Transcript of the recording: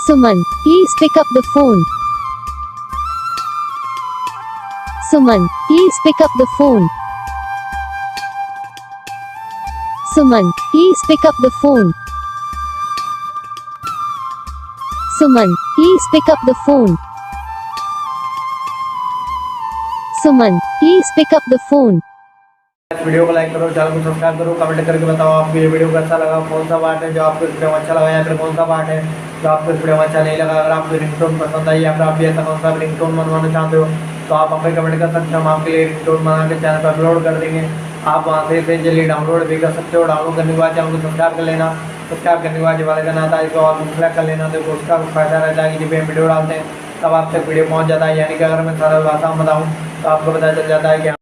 Suman, please pick up the phone. Suman, please pick up the phone. Suman, please pick up the phone. Suman, please pick up the phone. Suman, please pick up the phone. Video को like करो, channel को subscribe करो, comment करके बताओ आपको ये video कैसा लगा, कौन सा पार्ट है जो आपको इस वीडियो में अच्छा लगा या फिर कौन सा पार्ट है जो आपको इस वीडियो में अच्छा नहीं लगा। अगर आपको रिंगटोन पसंद आई या फिर आप भी ऐसा कौन सा रिंगटोन बनवाना चाहते हो तो आप हमें कमेंट कर सकते हो, हम आपके लिए रिंगटोन बना के चैनल पर अपलोड कर देंगे। आप वहाँ से इसे जल्दी डाउनलोड भी कर सकते हो। डाउनलोड करने के बाद चैनल को सब्सक्राइब कर लेना, सब्सक्राइब करने के बाद जो वाले का आता है इसको और सेलेक्ट कर लेना, तो उसका फायदा रहता है कि जब हम वीडियो डालते हैं तब आप तक वीडियो पहुँच जाता है। यानी कि अगर मैं सरल भाषा में बताऊँ तो आपको पता चल जाता है कि